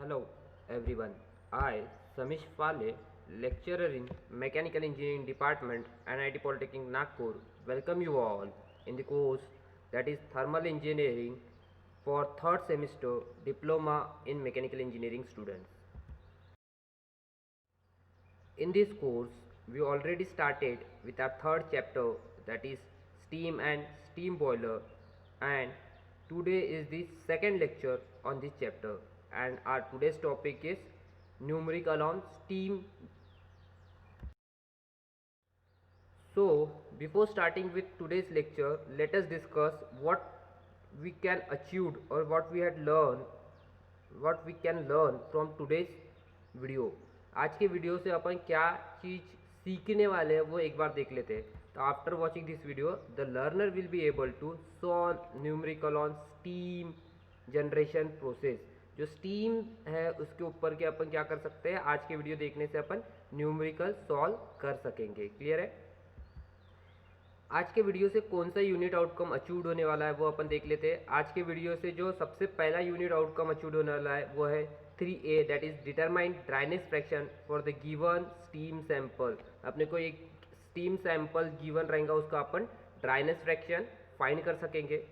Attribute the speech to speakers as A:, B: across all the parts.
A: Hello everyone. I, Samish Pale, lecturer in Mechanical Engineering Department, NIT Polytechnic Nagpur, welcome you all in the course that is Thermal Engineering for third semester Diploma in Mechanical Engineering students. In this course, we already started with our third chapter, that is Steam and Steam Boiler, and today is the second lecture on this chapter, and our today's topic is numerical on steam. So before starting with today's lecture, let us discuss what we can achieve or what we can learn from today's video. आज के video से अपन क्या चीज़ सीखने वाले हैं वो एक बार देख लेते हैं. तो after watching this video the learner will be able to solve numerical on steam generation process. जो स्टीम है उसके ऊपर के अपन क्या कर सकते हैं, आज के वीडियो देखने से अपन न्यूमेरिकल सॉल्व कर सकेंगे. क्लियर है. आज के वीडियो से कौन सा यूनिट आउटकम अचीव्ड होने वाला है वो अपन देख लेते हैं. आज के वीडियो से जो सबसे पहला यूनिट आउटकम अचीव्ड होने वाला है वो है 3A, that is determine dryness fraction for the given steam sample. अपने को एक स्टीम सैंपल गिवन रहेगा, उसका अपन ड्राइनेस फ्रैक्शन फाइंड कर सकेंगे.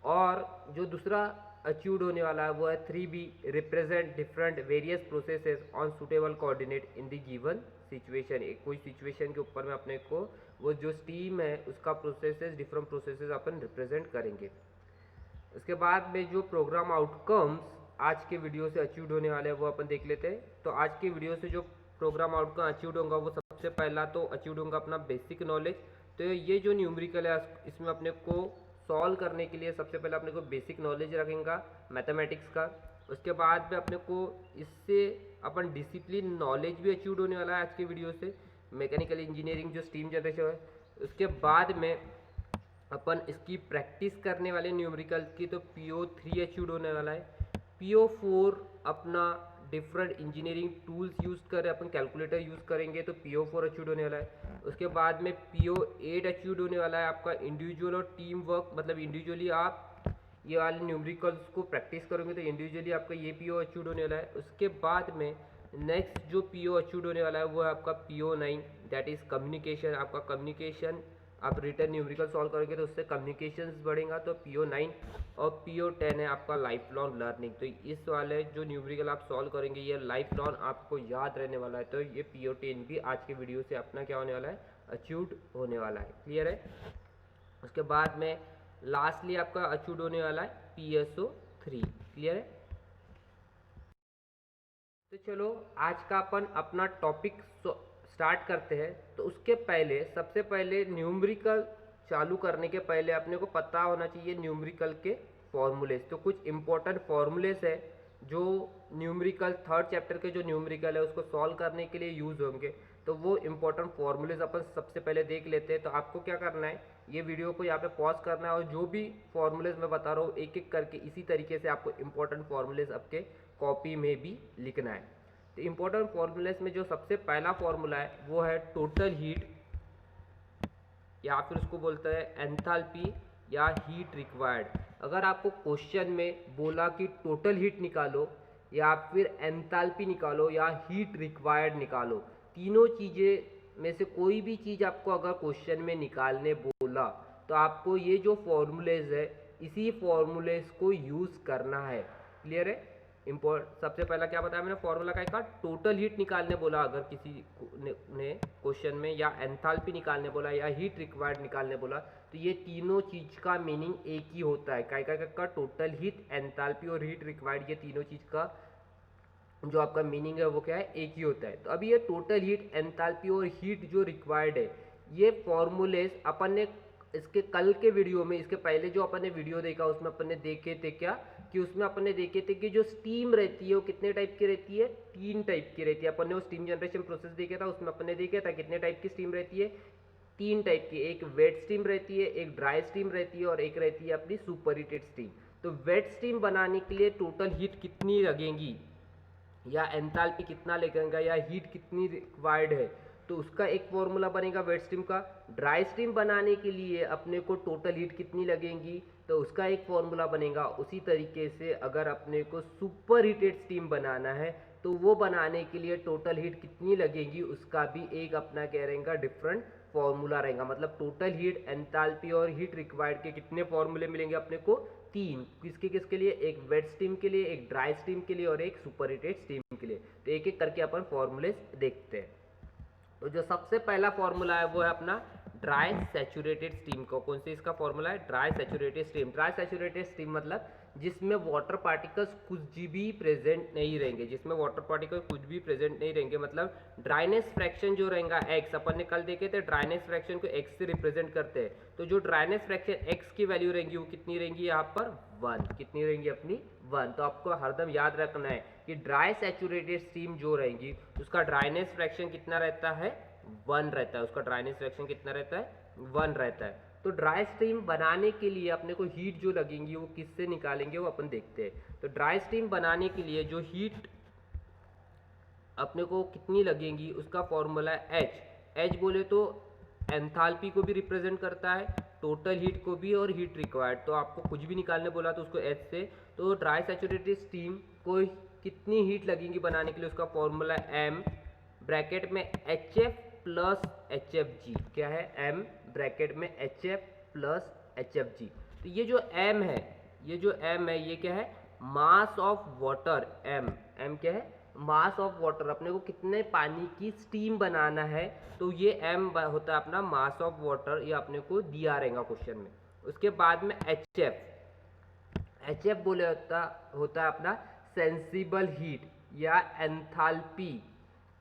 A: और जो दूसरा अचीव्ड होने वाला है वो है 3B, represent different various processes on suitable coordinate in the given situation. एक कोई सिचुएशन के ऊपर में अपने को वो जो स्टीम है उसका प्रोसेसेस, डिफरेंट प्रोसेसेस अपन रिप्रेजेंट करेंगे. उसके बाद में जो प्रोग्राम आउटकम्स आज के वीडियो से अचीव्ड होने वाले हैं वो अपन देख लेते हैं. तो आज के वीडियो से जो प्रोग्राम आउटकम अचीव्ड होगा वो सबसे पहला तो अचीव्ड होगा अपना बेसिक नॉलेज. तो ये जो न्यूमेरिकल है इसमें अपने को सॉल्व करने के लिए सबसे पहले अपने को बेसिक नॉलेज रखेंगे मैथमेटिक्स का. उसके बाद में अपने को इससे अपन डिसिप्लिन नॉलेज भी अचीव्ड होने वाला है आज के वीडियो से, मैकेनिकल इंजीनियरिंग जो स्टीम जनरेशन है. उसके बाद में अपन इसकी प्रैक्टिस करने वाले न्यूमेरिकल की तो PO3 अचीव्ड होने वाला है. PO4 अपना डिफरेंट इंजीनियरिंग टूल्स यूज़ कर अपन कैलकुलेटर यूज़ करेंगे तो PO4 अचीव्ड होने वाला है. उसके बाद में PO8 अचीव्ड होने वाला है आपका इंडिविजुअल और टीम वर्क, मतलब इंडिविजुअली आप ये वाले न्यूमेरिकल्स को प्रैक्टिस करोगे तो इंडिविजुअली आपका ये PO अचीव्ड होने वाला है. उसके बाद में नेक्स्ट जो PO अचीव्ड होने वाला है वो है आपका PO9, दैट इज़ कम्युनिकेशन. आपका कम्युनिकेशन आप रिटर्न न्यूमेरिकल सॉल्व करोगे तो उससे कम्युनिकेशंस बढ़ेगा तो PO9. और PO10 है आपका लाइफ लॉन्ग लर्निंग. तो इस वाले जो न्यूमेरिकल आप सॉल्व करेंगे ये लाइफ लॉन्ग आपको याद रहने वाला है. तो ये PO10 भी आज के वीडियो से अपना क्या होने वाला है, अचीव्ड होने वाला है. क्लियर है. उसके बाद में लास्टली आपका अचीव्ड होने वाला है PSO3. क्लियर है. तो चलो आज का अपन अपना टॉपिक स्टार्ट करते हैं. तो उसके पहले सबसे पहले न्यूमेरिकल चालू करने के पहले अपने को पता होना चाहिए न्यूमेरिकल के फॉर्मूलेस. तो कुछ इंपॉर्टेंट फॉर्मूलेस है जो न्यूमेरिकल थर्ड चैप्टर के जो न्यूमेरिकल है उसको सॉल्व करने के लिए यूज़ होंगे. तो वो इंपॉर्टेंट फॉर्मूलेस अपन सबसे पहले देख लेते हैं. तो आपको क्या करना है, ये वीडियो को यहाँ पे पॉज करना है और जो भी फॉर्मूलेस मैं बता रहा हूँ एक एक करके इसी तरीके से आपको इंपॉर्टेंट फॉर्मूलेस आपके कॉपी में भी लिखना है. तो इंपॉर्टेंट फॉर्मूलेस में जो सबसे पहला फॉर्मूला है वो है टोटल हीट, या फिर उसको बोलते हैं एंथैल्पी या हीट रिक्वायर्ड. अगर आपको क्वेश्चन में बोला कि टोटल हीट निकालो या फिर एंथैल्पी निकालो या हीट रिक्वायर्ड निकालो, तीनों चीज़ें में से कोई भी चीज़ आपको अगर क्वेश्चन में निकालने बोला तो आपको ये जो फॉर्मूलेज है इसी फॉर्मूलेज को यूज़ करना है. क्लियर है. सबसे पहला क्या बताया मैंने, फॉर्मूला का टोटल हीट निकालने बोला अगर किसी ने क्वेश्चन में, या एंथैल्पी निकालने बोला या हीट रिक्वायर्ड निकालने बोला, तो ये तीनों चीज़ का मीनिंग एक ही होता है. का टोटल हीट, एंथैल्पी और हीट रिक्वायर्ड, ये तीनों चीज़ का जो आपका मीनिंग है वो क्या है, एक ही होता है. तो अभी ये टोटल हीट, एंथैल्पी और हीट जो रिक्वायर्ड है ये फॉर्मूलेस अपन ने इसके कल के वीडियो में, इसके पहले जो अपन ने वीडियो देखा उसमें अपन ने देखे थे क्या कि उसमें अपन ने देखे थे कि जो स्टीम रहती है वो कितने टाइप की रहती है, 3 टाइप की रहती है. अपन ने वो स्टीम जनरेशन प्रोसेस देखा था, उसमें अपन ने देखा था कितने टाइप की स्टीम रहती है, 3 टाइप की. एक वेट स्टीम रहती है, एक ड्राई स्टीम रहती है और एक रहती है अपनी सुपरहीटेड स्टीम. तो वेट स्टीम बनाने के लिए टोटल हीट कितनी लगेगी या एंथैल्पी कितना लगेगा या हीट कितनी रिक्वायर्ड है, तो उसका एक फॉर्मूला बनेगा वेट स्टीम का. ड्राई स्टीम बनाने के लिए अपने को टोटल हीट कितनी लगेगी तो उसका एक फॉर्मूला बनेगा। उसी तरीके से अगर अपने को सुपर हीटेड स्टीम बनाना है तो वो बनाने के लिए टोटल हीट कितनी लगेगी उसका भी एक अपना क्या रहेगा, डिफरेंट फॉर्मूला रहेगा। मतलब टोटल हीट, एंथैल्पी और हीट रिक्वायर्ड के कितने फॉर्मूले मिलेंगे अपने को, 3। किसके किसके लिए, एक वेट स्टीम के लिए, एक ड्राई स्टीम के लिए और एक सुपर हीटेड स्टीम के लिए। तो एक एक करके अपन फॉर्मूले देखते हैं। तो जो सबसे पहला फॉर्मूला है वो है अपना ड्राई सैचुरेटेड स्टीम का। कौन सी इसका फॉर्मूला है, dry saturated steam. Dry saturated steam मतलब जिसमें वाटर पार्टिकल्स कुछ भी प्रेजेंट नहीं रहेंगे, जिसमें वाटर पार्टिकल कुछ भी प्रेजेंट नहीं रहेंगे। मतलब ड्राइनेस फ्रैक्शन जो रहेगा एक्स, अपन ने कल देखे थे ड्राइनेस फ्रैक्शन को एक्स से रिप्रेजेंट करते हैं। तो जो ड्राइनेस फ्रैक्शन एक्स की वैल्यू रहेंगी वो कितनी रहेंगी, यहाँ पर 1। कितनी रहेंगी अपनी 1। तो आपको हरदम याद रखना है कि ड्राई सैचुरेटेड स्टीम जो रहेंगी उसका ड्राइनेस फ्रैक्शन कितना रहता है, 1 रहता है। उसका ड्राइनेस फ्रैक्शन कितना रहता है, 1 रहता है। तो ड्राई स्टीम बनाने के लिए अपने को हीट जो लगेंगी वो किससे निकालेंगे वो अपन देखते हैं। तो ड्राई स्टीम बनाने के लिए जो हीट अपने को कितनी लगेंगी उसका फॉर्मूला है एच। एच बोले तो एंथैल्पी को भी रिप्रेजेंट करता है, टोटल हीट को भी और हीट रिक्वायर्ड। तो आपको कुछ भी निकालने बोला तो उसको एच से। तो ड्राई सैचुरेटेड स्टीम को कितनी हीट लगेंगी बनाने के लिए उसका फॉर्मूला एम ब्रैकेट में H F plus H F g. क्या है, एम ब्रैकेट में H F plus H F G. तो ये जो एम है, ये जो एम है ये क्या है, मास ऑफ वाटर। एम क्या है, मास ऑफ वाटर। अपने को कितने पानी की स्टीम बनाना है तो ये एम होता है अपना मास ऑफ वाटर। ये अपने को दिया रहेगा क्वेश्चन में। उसके बाद में एच एफ बोले होता है अपना सेंसिबल हीट या एंथैल्पी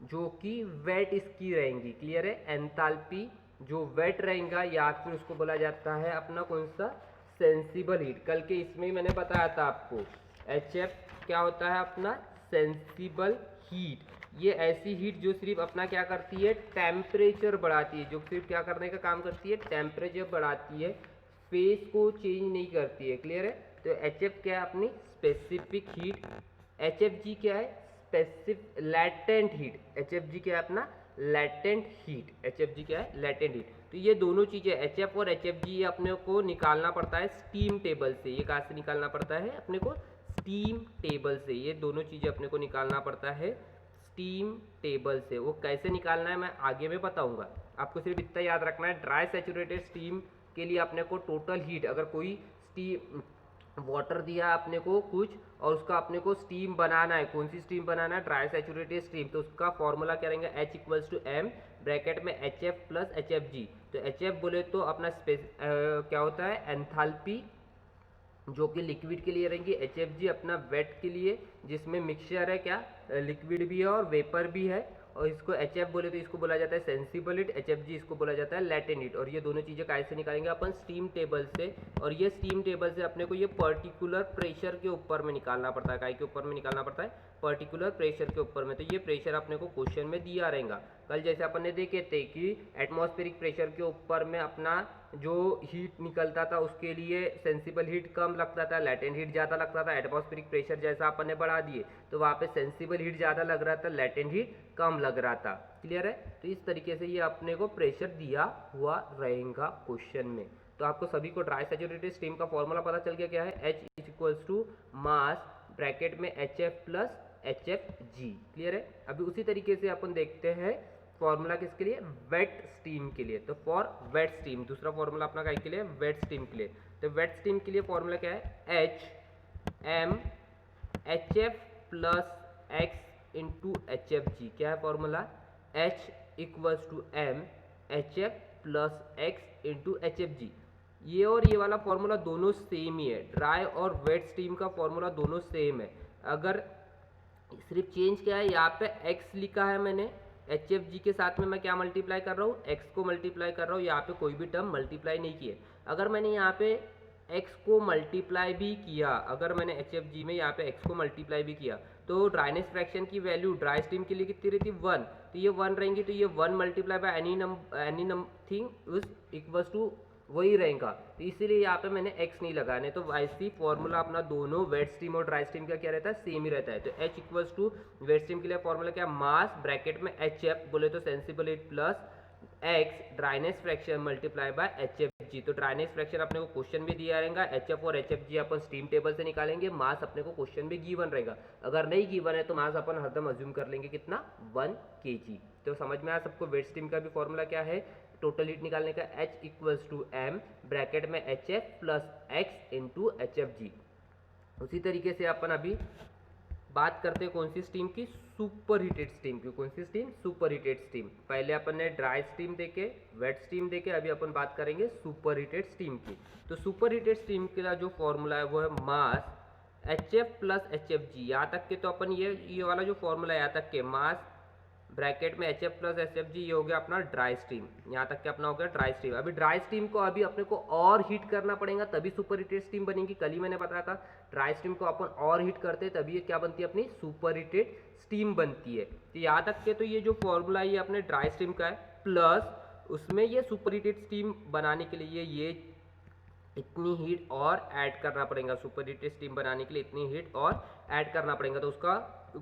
A: जो कि वेट इसकी रहेंगी। क्लियर है, एंथैल्पी जो वेट रहेगा या फिर उसको बोला जाता है अपना कौन सा, सेंसिबल हीट। कल के इसमें ही मैंने बताया था आपको एच एफ क्या होता है अपना सेंसिबल हीट। ये ऐसी हीट जो सिर्फ अपना क्या करती है, टेम्परेचर बढ़ाती है। जो सिर्फ क्या करने का काम करती है, टेम्परेचर बढ़ाती है, फेस को चेंज नहीं करती है। क्लियर है। तो एच एफ क्या है अपनी specific heat, H F g क्या है specific latent heat. H F g क्या है अपना latent heat. H F g क्या है लैटेंट हीट। तो ये दोनों चीजें एच एफ और एच एफ जी अपने को निकालना पड़ता है स्टीम टेबल से। ये कहाँ से निकालना पड़ता है अपने को, स्टीम टेबल से। ये दोनों चीजें अपने को निकालना पड़ता है स्टीम टेबल से। वो कैसे निकालना है मैं आगे में बताऊंगा। आपको सिर्फ इतना याद रखना है, ड्राई सैचुरेटेड स्टीम के लिए अपने को टोटल हीट, अगर कोई स्टीम वाटर दिया है अपने को कुछ और उसका अपने को स्टीम बनाना है, कौन सी स्टीम बनाना है, ड्राई सैचुरेटेड स्टीम। तो उसका फॉर्मूला क्या रहेगा, H equals to M bracket में H F plus H F G. तो एच एफ बोले तो अपना क्या होता है एंथैल्पी जो कि लिक्विड के लिए रहेंगी, एच एफ जी अपना वेट के लिए जिसमें मिक्सचर है, क्या लिक्विड भी है और वेपर भी है। और इसको एच एफ बोले तो इसको बोला जाता है sensible heat, H F G इसको बोला जाता है लैटेंट हीट। और ये दोनों चीज़ें कैसे निकालेंगे अपन, स्टीम टेबल से। और ये स्टीम टेबल से अपने को ये पर्टिकुलर प्रेशर के ऊपर में निकालना पड़ता है। काय के ऊपर में निकालना पड़ता है, पर्टिकुलर प्रेशर के ऊपर में। तो ये प्रेशर अपने को क्वेश्चन में दिया रहेगा। कल जैसे अपन ने देखे थे कि एटमॉस्फेरिक प्रेशर के ऊपर में अपना जो हीट निकलता था उसके लिए सेंसिबल हीट कम लगता था, लैटेंट हीट ज़्यादा लगता था। एटमॉस्फेरिक प्रेशर जैसा अपन ने बढ़ा दिए तो वहाँ पे सेंसिबल हीट ज़्यादा लग रहा था, लैटेंट हीट कम लग रहा था। क्लियर है। तो इस तरीके से ये अपने को प्रेशर दिया हुआ रहेगा क्वेश्चन में। तो आपको सभी को ड्राई सैचुरेटेड स्टीम का फॉर्मूला पता चल गया, क्या है, H is equals to mass bracket में H F plus H F G. Clear है। अभी उसी तरीके से अपन देखते हैं फॉर्मूला किसके लिए, वेट स्टीम के लिए। तो फॉर वेट स्टीम दूसरा फॉर्मूला अपना क्या के लिए, वेट स्टीम के लिए। तो वेट स्टीम के लिए फॉर्मूला क्या है, h m h F plus x into H F g. क्या है formula, h equals to m h F plus x into H F g. ये और ये वाला फॉर्मूला दोनों सेम ही है, ड्राई और वेट स्टीम का फॉर्मूला दोनों सेम है। अगर सिर्फ चेंज क्या है, यहाँ पे x लिखा है मैंने, एच एफ जी के साथ में मैं क्या मल्टीप्लाई कर रहा हूँ, x को मल्टीप्लाई कर रहा हूँ। यहाँ पे कोई भी टर्म मल्टीप्लाई नहीं किए। अगर मैंने यहाँ पे x को मल्टीप्लाई भी किया, अगर मैंने एच एफ जी में यहाँ पे x को मल्टीप्लाई भी किया तो ड्राइनेस फ्रैक्शन की वैल्यू ड्राई स्टीम के लिए कितनी रहती है, 1। तो ये 1 रहेंगी। तो ये 1 multiply by any nothing is equals to वही रहेगा। तो इसीलिए यहाँ पे मैंने x नहीं लगाने। तो वैसी फॉर्मूला अपना दोनों वेट स्टीम और ड्राई स्टीम का क्या रहता है, सेम ही रहता है। तो h equals to wet steam के लिए फॉर्मूला क्या, मास ब्रैकेट में एच एफ बोले तो sensible heat plus x dryness fraction multiply by h F G. तो ड्राइनेस फ्रैक्शन अपने को क्वेश्चन भी दिया रहेगा, एच एफ और एच एफ जी अपन स्टीम टेबल से निकालेंगे, मास अपने को क्वेश्चन में गिवन रहेगा, अगर नहीं गिवन है तो मास अपन हरदम अज्यूम कर लेंगे कितना 1 kg। तो समझ में आया सबको वेट स्टीम का भी फॉर्मूला क्या है, टोटल हीट निकालने का H equals to M bracket में H F plus x into H F G. उसी तरीके से अपन अभी बात करते हैं कौन सी स्टीम की, सुपर हीटेड स्टीम की। कौन सी स्टीम, सुपर हीटेड स्टीम। पहले अपन ने ड्राई स्टीम देखे, वेट स्टीम देखे, अभी अपन बात करेंगे सुपर हीटेड स्टीम की। तो सुपर हीटेड स्टीम का जो फॉर्मूला है वो है mass H F plus H F G. यहाँ तक के तो अपन ये वाला जो फॉर्मूला है यहाँ तक के मास ब्रैकेट में H F plus H F g, ये हो गया अपना ड्राई स्टीम। यहाँ तक के अपना हो गया ड्राई स्टीम। अभी ड्राई स्टीम को अभी अपने को और हीट करना पड़ेगा तभी सुपर हीटेड स्टीम बनेगी। कल ही मैंने बताया था ड्राई स्टीम को अपन और हीट करते हैं तभी ये क्या बनती है, अपनी सुपर हीटेड स्टीम बनती है। तो यहाँ तक के तो ये जो फॉर्मूला है ये अपने ड्राई स्टीम का है, प्लस उसमें ये सुपर हीटेड स्टीम बनाने के लिए ये इतनी हीट और ऐड करना पड़ेगा। सुपर हीटेड स्टीम बनाने के लिए इतनी हीट और ऐड करना पड़ेगा। तो उसका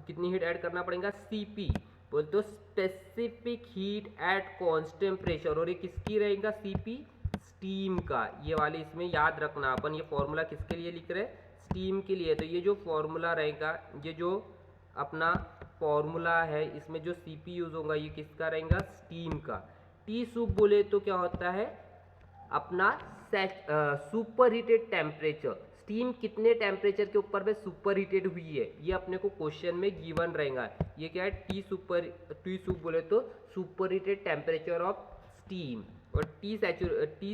A: कितनी हीट ऐड करना पड़ेगा, सीपी बोल तो specific heat at constant pressure. और ये किसकी रहेगा, सीपी स्टीम का। ये वाली इसमें याद रखना, अपन ये फॉर्मूला किसके लिए लिख रहे हैं, स्टीम के लिए। तो ये जो फॉर्मूला रहेगा, ये जो अपना फॉर्मूला है इसमें जो सीपी यूज होगा ये किसका रहेगा, स्टीम का। टी सूप बोले तो क्या होता है अपना सुपर हीटेड टेम्परेचर। स्टीम कितने टेम्परेचर के ऊपर में सुपर हीटेड हुई है ये अपने को क्वेश्चन में गिवन रहेगा। ये क्या है, टी सूप बोले तो super heated temperature of steam, और टी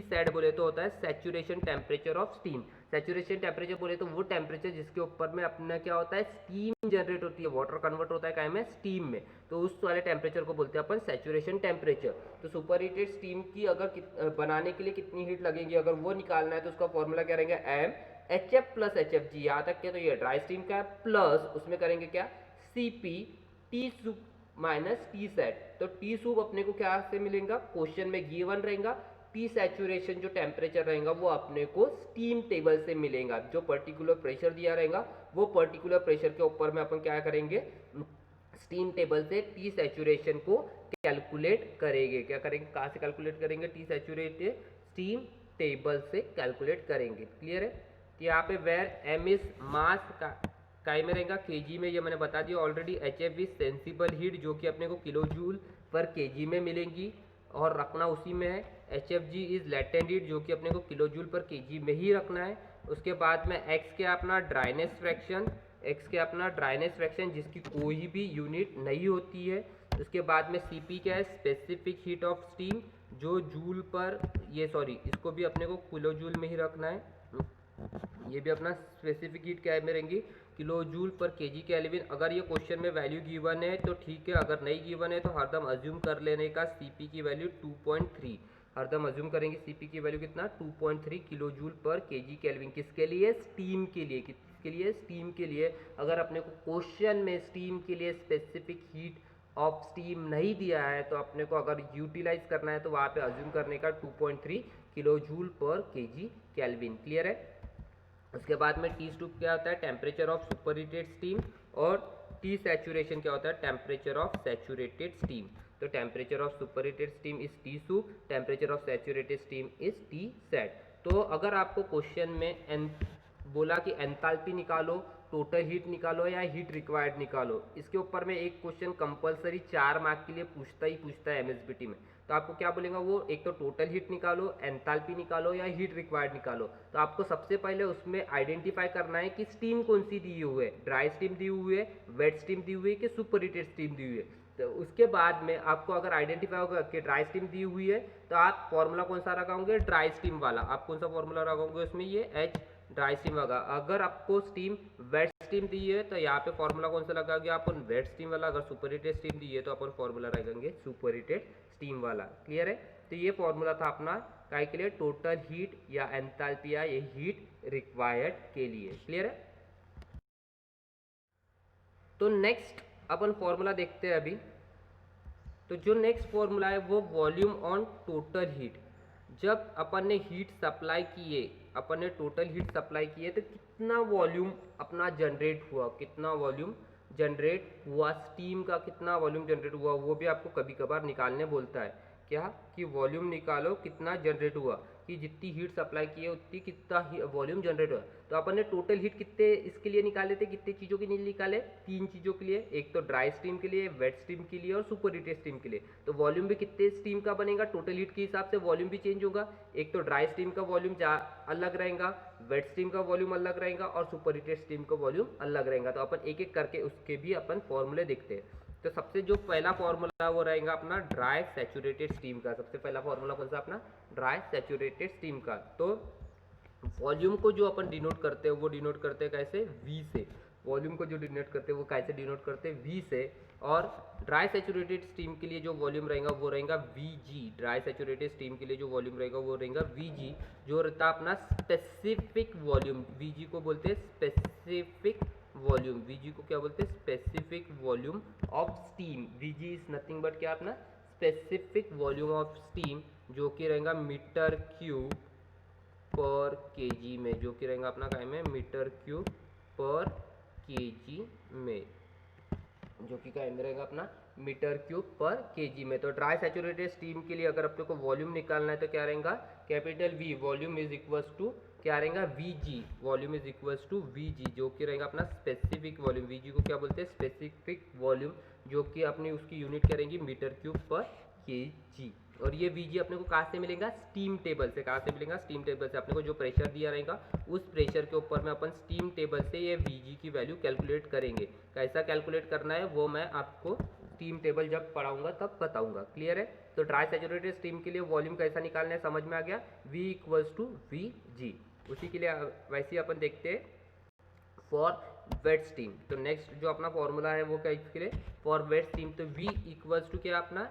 A: सेट बोले तो होता है saturation temperature of steam. Saturation temperature बोले तो वो टेम्परेचर जिसके ऊपर में अपना क्या होता है, स्टीम जनरेट होती है, वाटर कन्वर्ट होता है क्या में, स्टीम में। तो उस वाले टेम्परेचर को बोलते हैं अपन सैचुरेशन टेम्परेचर। तो सुपर हीटेड स्टीम की अगर बनाने के लिए कितनी हीट लगेगी अगर वो निकालना है तो उसका फॉर्मूला क्या रहेगा, m h F plus H F G. यहाँ तक के तो ये ड्राई स्टीम का है, प्लस उसमें करेंगे क्या, c p t sup minus t sat. तो टी सूप अपने को क्या से मिलेगा, क्वेश्चन में गिवन रहेगा। टी सैचुरेशन जो टेम्परेचर रहेगा वो अपने को स्टीम टेबल से मिलेगा। जो पर्टिकुलर प्रेशर दिया रहेगा वो पर्टिकुलर प्रेशर के ऊपर में अपन क्या करेंगे, स्टीम टेबल से टी सैचुरेशन को कैलकुलेट करेंगे। क्या करेंगे, कहाँ से कैलकुलेट करेंगे, टी सैचुरेटेड स्टीम टेबल से कैलकुलेट करेंगे। क्लियर है। तो यहाँ पे वेर एम इज मास काय में रहेगा, केजी में, ये मैंने बता दिया already. H F is sensible heat जो कि अपने को किलो जूल पर केजी में मिलेंगी और रखना उसी में है। H F G is latent heat जो कि अपने को किलो जूल पर केजी में ही रखना है। उसके बाद में एक्स के अपना ड्राइनेस फ्रैक्शन, एक्स के अपना ड्राइनेस फ्रैक्शन जिसकी कोई भी यूनिट नहीं होती है। उसके बाद में सी पी क्या है, स्पेसिफिक हीट ऑफ स्टीम जो जूल पर, ये सॉरी इसको भी अपने को किलो जूल में ही रखना है। ये भी अपना स्पेसिफिक हीट क्या में रहेंगी, किलो जूल पर केजी केल्विन। अगर ये क्वेश्चन में वैल्यू गिवन है तो ठीक है, अगर नहीं गिवन है तो हरदम अज्यूम कर लेने का सीपी की वैल्यू 2.3। हरदम अज्यूम करेंगे सीपी की वैल्यू कितना, 2.3 किलो जूल पर केजी केल्विन। किसके लिए, स्टीम के लिए। किसके लिए, स्टीम के लिए। अगर अपने को क्वेश्चन में स्टीम के लिए स्पेसिफिक हीट ऑफ स्टीम नहीं दिया है तो अपने को अगर यूटिलाइज करना है तो वहाँ पे अज्यूम करने का 2.3 किलो जूल पर केजी केल्विन। क्लियर है। उसके बाद में टी सूप क्या होता है, temperature of super heated steam, और टी सैचुरेशन क्या होता है, टेम्परेचर ऑफ सैचुरेटेड स्टीम। तो temperature of super heated steam is T soup, temperature of saturated steam is T sat. तो अगर आपको क्वेश्चन में बोला कि एंथैल्पी निकालो, टोटल हीट निकालो या हीट रिक्वायर्ड निकालो, इसके ऊपर में एक क्वेश्चन कंपलसरी 4 मार्क के लिए पूछता है एमएसबीटी में। तो आपको क्या बोलेगा वो, एक तो टोटल हीट निकालो, एंथैल्पी निकालो या हीट रिक्वायर्ड निकालो। तो आपको सबसे पहले उसमें आइडेंटिफाई करना है कि स्टीम कौन सी दी हुई है, ड्राई स्टीम दी हुई है, वेट स्टीम दी हुई है कि सुपर हीटेड स्टीम दी हुई है। तो उसके बाद में आपको अगर आइडेंटिफाई होगा कि ड्राई स्टीम दी हुई है तो आप फॉर्मूला कौन सा लगाओगे, ड्राई स्टीम वाला। आप कौन सा फॉर्मूला लगाओगे उसमें, ये एच ड्राई स्टीम होगा। अगर आपको स्टीम वेट स्टीम दी है तो यहाँ पे फॉर्मूला कौन सा लगाओगे अपन, वेट स्टीम वाला। अगर सुपर हीटेड स्टीम दी है तो अपन फॉर्मूला लगाएंगे सुपर हीटेड स्टीम वाला। क्लियर है। तो ये फॉर्मूला था अपना काय के लिए, टोटल हीट या एंथैल्पी या ये हीट रिक्वायर्ड के लिए। क्लियर है। तो नेक्स्ट अपन फॉर्मूला देखते हैं अभी। तो जो नेक्स्ट फॉर्मूला है वो वॉल्यूम ऑन टोटल हीट। जब अपन ने हीट सप्लाई किए, अपन ने टोटल हीट सप्लाई किए तो कितना वॉल्यूम अपना जनरेट हुआ, कितना वॉल्यूम जनरेट हुआ, स्टीम का कितना वॉल्यूम जनरेट हुआ वो भी आपको कभी कभार निकालने बोलता है। क्या कि वॉल्यूम निकालो कितना जनरेट हुआ, कि जितनी हीट सप्लाई की है उतनी कितना वॉल्यूम जनरेट हुआ। तो अपन ने टोटल हीट कितने इसके लिए निकाले थे, कितनी चीज़ों के लिए निकाले, 3 चीज़ों के लिए, एक तो ड्राई स्टीम के लिए, वेट स्टीम के लिए और सुपर हीटेड स्टीम के लिए। तो वॉल्यूम भी कितने स्टीम का बनेगा, टोटल हीट के हिसाब से वॉल्यूम भी चेंज होगा। एक तो ड्राई स्टीम का वॉल्यूम अलग रहेगा, वेट स्टीम का वॉल्यूम अलग रहेगा और सुपर हीटेड स्टीम का वॉल्यूम अलग रहेगा। तो अपन एक एक करके उसके भी अपन फॉर्मूले देखते हैं। तो सबसे जो पहला फॉर्मूला वो रहेगा अपना ड्राई सैचुरेटेड स्टीम का। सबसे पहला फॉर्मूला कौन सा, अपना ड्राई सैचुरेटेड स्टीम का। तो वॉल्यूम को जो अपन डिनोट करते हैं वो डिनोट करते हैं कैसे, वी से। वॉल्यूम को जो डिनोट करते हैं वो कैसे डिनोट करते हैं, वी से। और ड्राई सैचुरेटेड स्टीम के लिए जो वॉल्यूम रहेगा वो रहेगा v g. Dry saturated steam के लिए जो वॉल्यूम रहेगा वो रहेगा वी जी, जो रहता है अपना स्पेसिफिक वॉल्यूम। वी जी को बोलते हैं स्पेसिफिक वॉल्यूम। वीजी को क्या बोलते हैं, specific volume of steam. V g is nothing but क्या अपना स्पेसिफिक वॉल्यूम ऑफ स्टीम, जो कि रहेगा मीटर क्यूब पर केजी में, जो कि रहेगा अपना काय में मीटर क्यूब पर केजी में, जो कि काय में रहेगा अपना मीटर क्यूब पर केजी में। तो ड्राई सैचुरेटेड स्टीम के लिए अगर अपने को वॉल्यूम निकालना है तो क्या रहेगा, capital v, volume is equals to क्या रहेगा, v g. Volume is equals to v g, जो कि रहेगा अपना स्पेसिफिक वॉल्यूम। वी जी को क्या बोलते हैं, स्पेसिफिक वॉल्यूम, जो कि अपनी उसकी यूनिट करेंगी मीटर क्यूब पर के जी। और ये वी जी अपने को कहाँ से मिलेगा, स्टीम टेबल से। कहाँ से मिलेगा, स्टीम टेबल से। अपने को जो प्रेशर दिया रहेगा उस प्रेशर के ऊपर में अपन स्टीम टेबल से ये वी जी की वैल्यू कैलकुलेट करेंगे। कैसा कैलकुलेट करना है वो मैं आपको स्टीम टेबल जब पढ़ाऊंगा तब बताऊंगा। क्लियर है। तो ड्राई सैचुरेटेड स्टीम के लिए वॉल्यूम कैसा निकालना है समझ में आ गया, V equals to v g. उसी के लिए वैसे ही अपन देखते हैं फॉर वेट स्टीम। तो नेक्स्ट जो अपना फॉर्मूला है वो क्या इसके लिए, फॉर वेट स्टीम। तो V इक्वल्स टू क्या अपना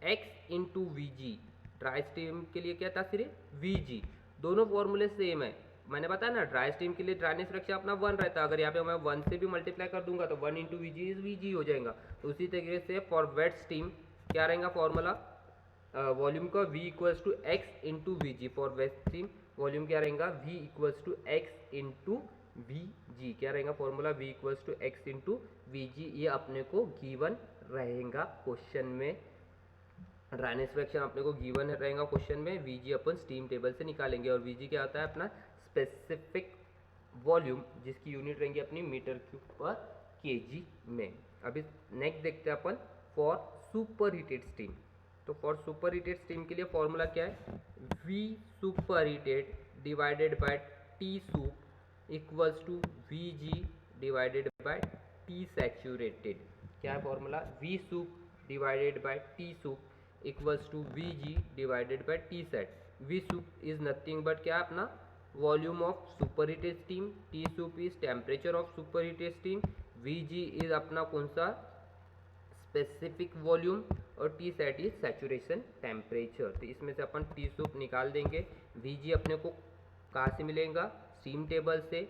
A: x into v g. Dry steam के लिए क्या था सिर्फ वी जी। दोनों फॉर्मूले सेम है। मैंने बताया ना ड्राई स्टीम के लिए ड्राइनेस फ्रैक्शन अपना 1 रहता है। अगर यहाँ पे मैं 1 से भी मल्टीप्लाई कर दूंगा तो 1 into v ji is we जी हो जाएगा। तो उसी तरीके से फॉर वेट स्टीम क्या रहेगा फॉर्मूला, वॉल्यूम का V equals to x into v g. For wet steam volume क्या रहेगा, V equals to x into v g. क्या रहेगा formula, V equals to x into v g. ये अपने को गिवन रहेगा क्वेश्चन में। ड्राइनेस फ्रैक्शन अपने को गिवन रहेगा क्वेश्चन में। वी जी अपन स्टीम टेबल से निकालेंगे। और वी जी क्या होता है, अपना स्पेसिफिक वॉल्यूम, जिसकी यूनिट रहेंगी अपनी मीटर क्यूब पर केजी में। अभी नेक्स्ट देखते हैं अपन फॉर सुपर हीटेड स्टीम। तो फॉर सुपर हीटेड स्टीम के लिए फॉर्मूला क्या है, V super heated divided by T sup equals to v g divided by T saturated. क्या है formula, V sup divided by T sup equals to v g divided by T sat. V sup is nothing but क्या अपना volume of super heated steam, T sup is temperature of super heated steam, Vg is अपना कौन सा specific volume और T set is saturation temperature. तो इसमें से अपन T soup निकाल देंगे। Vg अपने को कहाँ से मिलेगा, स्टीम टेबल से।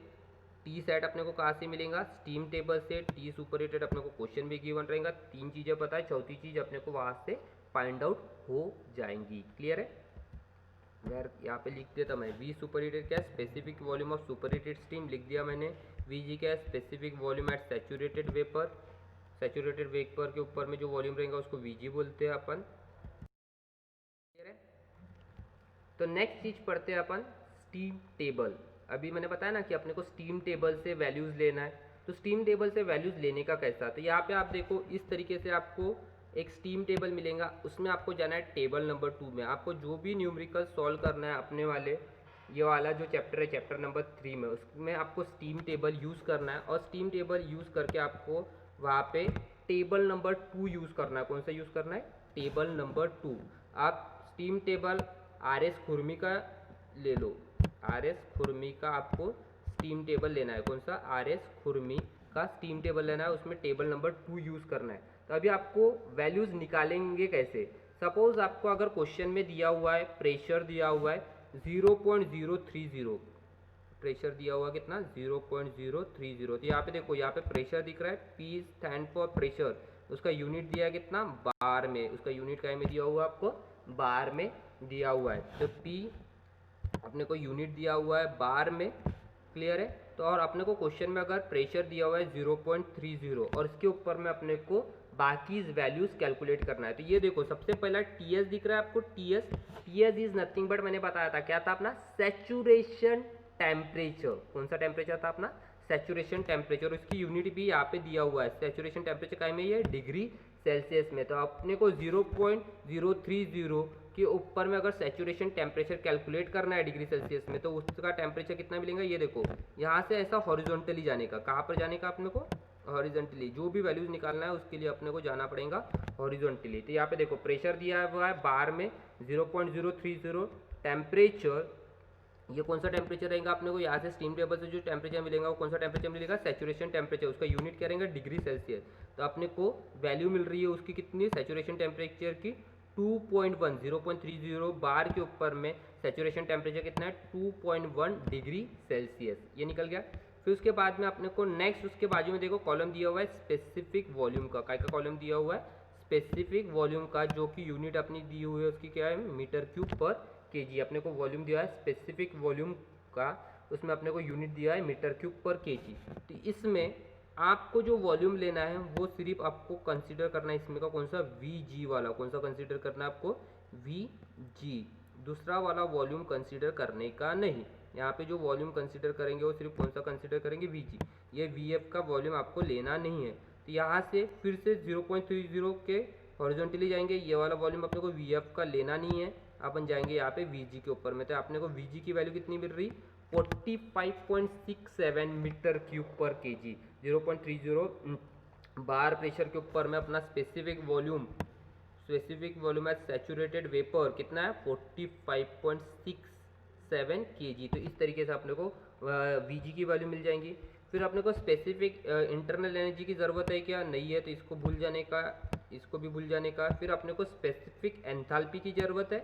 A: T सेट अपने को कहाँ से मिलेगा, स्टीम टेबल से। T सुपर हीटेड अपने को क्वेश्चन भी गिवन रहेगा। 3 चीज़ें पता है, चौथी चीज़ अपने को वहाँ से फाइंड आउट हो जाएंगी। क्लियर है। यार यहाँ पे लिख देता मैं, V सुपर हीटेड क्या है, specific volume of super heated steam लिख दिया मैंने। Vg क्या है, specific volume at saturated vapour. Saturated vapour के ऊपर में जो वॉल्यूम रहेगा उसको Vg बोलते हैं अपन। क्लियर है। तो नेक्स्ट चीज पढ़ते हैं अपन स्टीम टेबल। अभी मैंने बताया ना कि अपने को स्टीम टेबल से वैल्यूज लेना है। तो स्टीम टेबल से वैल्यूज लेने का कैसा, तो यहाँ पे आप देखो इस तरीके से आपको एक स्टीम टेबल मिलेगा। उसमें आपको जाना है टेबल नंबर 2 में। आपको जो भी न्यूमेरिकल सॉल्व करना है अपने वाले ये वाला जो चैप्टर है, चैप्टर नंबर 3 में, उसमें आपको स्टीम टेबल यूज़ करना है। और स्टीम टेबल यूज़ करके आपको वहाँ पे टेबल नंबर 2 यूज़ करना है। कौन सा यूज़ करना है, टेबल नंबर 2। आप स्टीम टेबल RS खुरमी का ले लो। RS खुरमी का आपको स्टीम टेबल लेना है। कौन सा, RS खुरमी का स्टीम टेबल लेना है। उसमें टेबल नंबर 2 यूज़ करना है। तो अभी आपको वैल्यूज़ निकालेंगे कैसे। सपोज आपको अगर क्वेश्चन में दिया हुआ है, प्रेशर दिया हुआ है 0.030, प्रेशर दिया हुआ कितना 0.030। तो यहाँ पे देखो, यहाँ पे प्रेशर दिख रहा है, P स्टैंड फॉर प्रेशर। उसका यूनिट दिया है कितना, बार में। उसका यूनिट क्या में दिया हुआ है, आपको बार में दिया हुआ है। तो P अपने को यूनिट दिया हुआ है बार में। क्लियर है। तो और अपने को क्वेश्चन में अगर प्रेशर दिया हुआ है 0.30 और इसके ऊपर में अपने को बाकी वैल्यूज कैलकुलेट करना है। तो ये देखो सबसे पहला टीएस दिख रहा है आपको, टीएस इज नथिंग बट मैंने बताया था क्या था अपना सैचुरेशन टेम्परेचर। कौन सा टेम्परेचर था अपना सैचुरेशन टेम्परेचर, उसकी यूनिट भी यहाँ पे दिया हुआ है। सैचुरेशन टेम्परेचर का में ये डिग्री सेल्सियस में, तो अपने को 0.030 के ऊपर में अगर सैचुरेशन टेम्परेचर कैलकुलेट करना है डिग्री सेल्सियस में, तो उसका टेम्परेचर कितना मिलेगा, ये देखो यहाँ से ऐसा हॉरिजॉन्टली जाने का, कहाँ पर जाने का अपने को हॉरिजॉन्टली, जो भी वैल्यूज निकालना है उसके लिए अपने को जाना पड़ेगा हॉरिजॉन्टली। तो यहाँ पे देखो प्रेशर दिया हुआ है बार में 0.030, टेम्परेचर ये कौन सा टेम्परेचर रहेगा अपने को यहाँ से स्टीम टेबल से जो टेम्परेचर मिलेगा वो कौन सा टेम्परेचर मिलेगा, सैचुरेशन टेम्परेचर, उसका यूनिट क्या रहेगा डिग्री सेल्सियस। तो अपने को वैल्यू मिल रही है उसकी कितनी, सैचुरेशन टेम्परेचर की 2.1, 0.30 बार के ऊपर में सैचुरेशन टेम्परेचर कितना है 2.1 डिग्री सेल्सियस, ये निकल गया। फिर उसके बाद में अपने को नेक्स्ट उसके बाजू में देखो कॉलम दिया हुआ है स्पेसिफिक वॉल्यूम का, काय का कॉलम दिया हुआ है स्पेसिफिक वॉल्यूम का, जो कि यूनिट अपनी दी हुई है उसकी क्या है मीटर क्यूब पर केजी। अपने को वॉल्यूम दिया है स्पेसिफिक वॉल्यूम का, उसमें अपने को यूनिट दिया है मीटर क्यूब पर केजी। तो इसमें आपको जो वॉल्यूम लेना है वो सिर्फ आपको कंसीडर करना है इसमें का कौन सा वीजी वाला, कौन सा कंसीडर करना है आपको वीजी, दूसरा वाला वॉल्यूम कंसीडर करने का नहीं। यहाँ पे जो वॉल्यूम कंसीडर करेंगे वो सिर्फ कौन सा कंसीडर करेंगे वीजी, ये वीएफ का वॉल्यूम आपको लेना नहीं है। तो यहाँ से फिर से 0.30 के हॉरिजॉन्टली जाएंगे, ये वाला वॉल्यूम अपने को वीएफ का लेना नहीं है, अपन जाएंगे यहाँ पे वीजी के ऊपर में। तो अपने को वीजी की वैल्यू कितनी मिल रही 45.67 मीटर क्यूब पर केजी, 0.30 बार प्रेशर के ऊपर में अपना स्पेसिफिक वॉल्यूम है सैचुरेटेड वेपर कितना है 45.67 केजी। तो इस तरीके से अपने को वीजी की वैल्यू मिल जाएंगी। फिर अपने को स्पेसिफिक इंटरनल एनर्जी की ज़रूरत है क्या, नहीं है, तो इसको भूल जाने का, इसको भी भूल जाने का। फिर अपने को स्पेसिफिक एंथैल्पी की ज़रूरत है,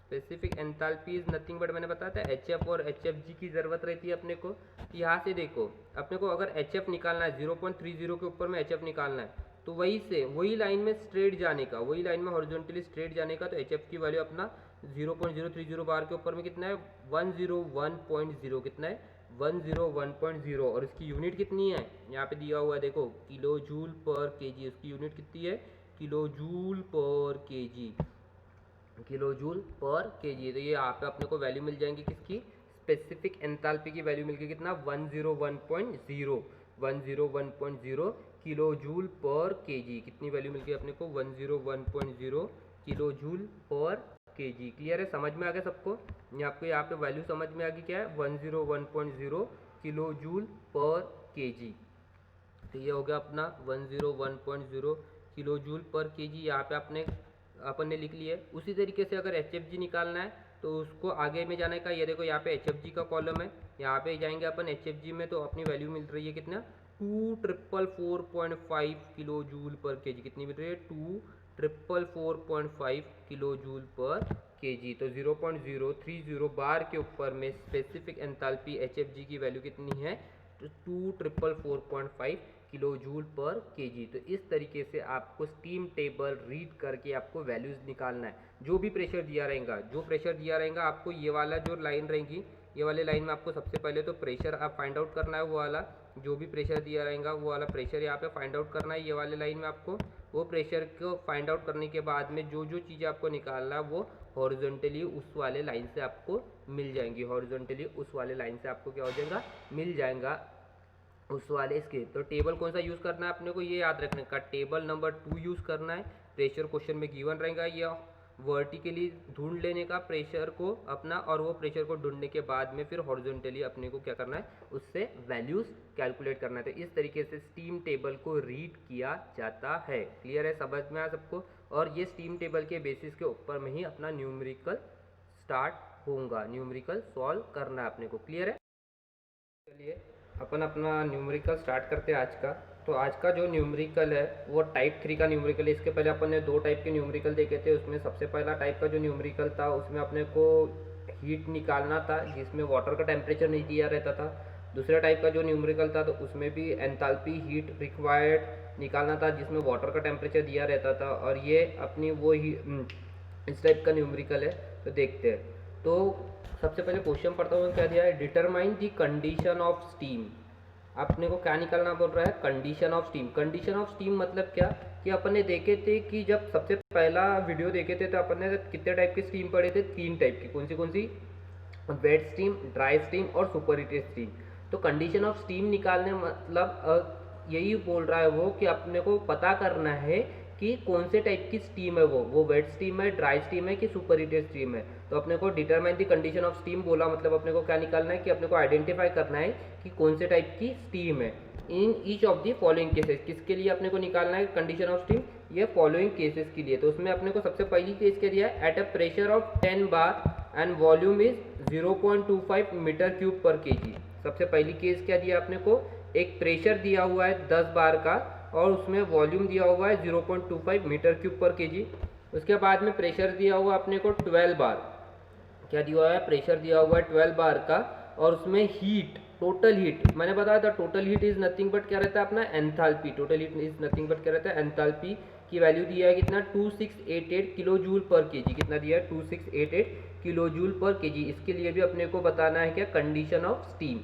A: specific enthalpy is nothing but मैंने बताया था एचएफ और एचएफजी की ज़रूरत रहती है अपने को। यहाँ से देखो अपने को अगर एचएफ निकालना है 0.30 के ऊपर में एचएफ निकालना है, तो वही लाइन में स्ट्रेट जाने का, वही लाइन में हॉरिजॉन्टली स्ट्रेट जाने का। तो एचएफ की वैल्यू अपना 0.030 बार के ऊपर में कितना है 101.0, कितना है 101.0, और इसकी यूनिट कितनी है यहाँ पे दिया हुआ है देखो किलो जूल पर केजी, उसकी यूनिट कितनी है किलो जूल पर केजी, किलो जूल पर केजी। तो ये यहाँ पे अपने को वैल्यू मिल जाएंगी किसकी, स्पेसिफिक एंथैल्पी की वैल्यू मिलकर कितना 101.0 किलो जूल पर केजी, कितनी वैल्यू मिल गई अपने को 101.0 किलो जूल पर केजी। क्लियर है, समझ में आ गया सबको, ये आपको यहाँ पे वैल्यू समझ में आ गई क्या है 101.0 किलो जूल पर केजी। तो ये हो गया अपना 101.0 किलो जूल पर केजी, यहाँ पे अपन ने लिख लिया है। उसी तरीके से अगर एचएफजी निकालना है तो उसको आगे में जाने का, ये देखो यहाँ पे एचएफजी का कॉलम है, यहाँ पे जाएंगे अपन एचएफजी में, तो अपनी वैल्यू मिल रही है कितना 2444.5 किलो जूल पर केजी, कितनी मिल रही है 2444.5 किलो जूल पर केजी। तो 0.030 बार के ऊपर में स्पेसिफिक एंथैल्पी एचएफजी की वैल्यू कितनी है 2444.5 किलो जूल पर केजी। तो इस तरीके से आपको स्टीम टेबल रीड करके आपको वैल्यूज निकालना है। जो भी प्रेशर दिया रहेगा आपको ये वाला जो लाइन रहेगी, ये वाले लाइन में आपको सबसे पहले तो प्रेशर आप फाइंड आउट करना है, वो वाला जो भी प्रेशर दिया रहेगा वो वाला प्रेशर यहाँ पे फाइंड आउट करना है। ये वाले लाइन में आपको वो प्रेशर को फाइंड आउट करने के बाद में जो चीज़ें आपको निकालना है वो हॉरिजॉन्टली उस वाले लाइन से आपको मिल जाएंगी, हॉरिजॉन्टली उस वाले लाइन से आपको क्या हो जाएगा मिल जाएगा उस वाले इसके। तो टेबल कौन सा यूज़ करना है अपने को ये याद रखने का, टेबल नंबर 2 यूज़ करना है। प्रेशर क्वेश्चन में गिवन रहेगा, या वर्टिकली ढूंढ लेने का प्रेशर को अपना, और वो प्रेशर को ढूंढने के बाद में फिर हॉरिजॉन्टली अपने को क्या करना है उससे वैल्यूज़ कैलकुलेट करना है। तो इस तरीके से स्टीम टेबल को रीड किया जाता है। क्लियर है, समझ में आ सबको। और ये स्टीम टेबल के बेसिस के ऊपर में ही अपना न्यूमेरिकल स्टार्ट होगा, न्यूमेरिकल सॉल्व करना है अपने को। क्लियर है, चलिए अपन अपना न्यूमेरिकल स्टार्ट करते हैं आज का। तो आज का जो न्यूमेरिकल है वो टाइप 3 का न्यूमेरिकल है। इसके पहले अपन ने 2 टाइप के न्यूमेरिकल देखे थे। उसमें सबसे पहला टाइप का जो न्यूमेरिकल था उसमें अपने को हीट निकालना था, जिसमें वाटर का टेम्परेचर नहीं दिया रहता था। दूसरा टाइप का जो न्यूमेरिकल था तो उसमें भी एंथैल्पी हीट रिक्वायर्ड निकालना था, जिसमें वाटर का टेम्परेचर दिया रहता था। और ये अपनी वो ही इस टाइप का न्यूमेरिकल है। तो देखते हैं। तो सबसे पहले क्वेश्चन पढ़ता हूँ, क्या दिया है, determine the condition of steam. अपने को क्या निकालना बोल रहा है, condition of steam. Condition of steam मतलब क्या कि अपन ने देखे थे कि जब सबसे पहला वीडियो देखे थे तो अपन ने कितने टाइप के स्टीम पढ़े थे, 3 टाइप की। कौन सी, वेट स्टीम, ड्राई स्टीम और सुपर हीटेड स्टीम। तो कंडीशन ऑफ स्टीम निकालने मतलब यही बोल रहा है वो कि अपने को पता करना है कि कौन से टाइप की स्टीम है वो वेट स्टीम है, ड्राई स्टीम है कि सुपर हीटेड स्टीम है। तो अपने को determine the condition of steam बोला, मतलब अपने को क्या निकालना है कि अपने को आइडेंटिफाई करना है कि कौन से टाइप की स्टीम है in each of the following cases. किसके लिए अपने को निकालना है कंडीशन ऑफ स्टीम, ये फॉलोइंग केसेस के लिए। तो उसमें अपने को सबसे पहली केस क्या दिया है, at a pressure of 10 bar and volume is 0.25 metre cube per kg. सबसे पहली केस क्या दिया अपने को, एक प्रेशर दिया हुआ है 10 बार का और उसमें वॉल्यूम दिया हुआ है 0.25 मीटर क्यूब पर केजी। उसके बाद में प्रेशर दिया हुआ अपने को 12 बार, क्या दिया हुआ है, प्रेशर दिया हुआ है 12 बार का और उसमें हीट, टोटल हीट मैंने बताया था, total heat is nothing but क्या रहता है अपना enthalpy. Total heat is nothing but क्या रहता है एंथैल्पी की वैल्यू दिया है कितना, 2688 किलो जूल पर केजी। कितना दिया है, 2688 किलो जूल पर केजी। इसके लिए भी अपने को बताना है क्या, कंडीशन ऑफ स्टीम।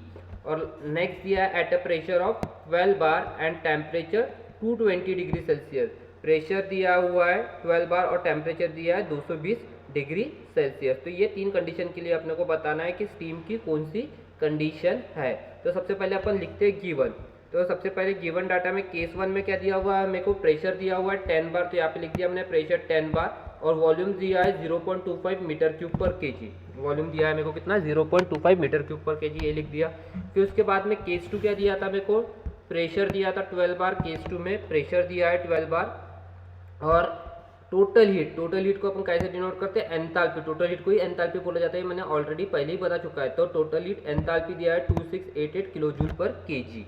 A: और नेक्स्ट दिया है at a pressure of 12 bar and temperature 220 degree Celsius. Pressure दिया हुआ है 12 बार और टेम्परेचर दिया है 220 डिग्री सेल्सियस। तो ये 3 कंडीशन के लिए अपने को बताना है कि स्टीम की कौन सी कंडीशन है। तो सबसे पहले अपन लिखते हैं गिवन। तो सबसे पहले गिवन डाटा में केस 1 में क्या दिया हुआ है, मेरे को प्रेशर दिया हुआ है 10 बार, तो यहाँ पे लिख दिया हमने प्रेशर 10 बार और वॉल्यूम दिया है 0.25 metre cube per KG. Volume दिया है मेरे को कितना, 0.25 मीटर क्यूब पर केजी, ये लिख दिया। फिर उसके बाद में केस 2 क्या दिया था मेरे को, प्रेशर दिया था 12 बार, केस 2 में प्रेशर दिया है 12 बार और टोटल हीट को अपन कैसे डिनोट करते हैं, एंथैल्पी। टोटल हीट को ही एंथैल्पी बोला जाता है, मैंने ऑलरेडी पहले ही बता चुका है। तो टोटल हीट एंथैल्पी दिया है 2688 किलो जूल पर केजी।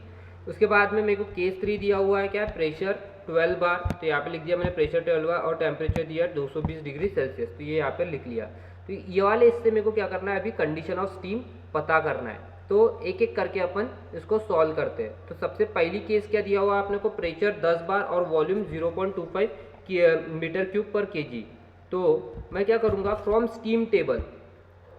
A: उसके बाद में मेरे को केस 3 दिया हुआ है क्या, प्रेशर 12 बार, तो यहाँ पे लिख दिया मैंने प्रेशर 12 बार और टेम्परेचर दिया है 220 डिग्री सेल्सियस, तो ये यहाँ पे लिख लिया। तो ये वाले इससे मेरे को क्या करना है, अभी कंडीशन ऑफ स्टीम पता करना है। तो एक एक करके अपन इसको सॉल्व करते हैं। तो सबसे पहली केस क्या दिया हुआ है अपने को, प्रेशर 10 बार और volume 0.25 metre cube per KG. तो मैं क्या करूँगा, फ्रॉम स्टीम टेबल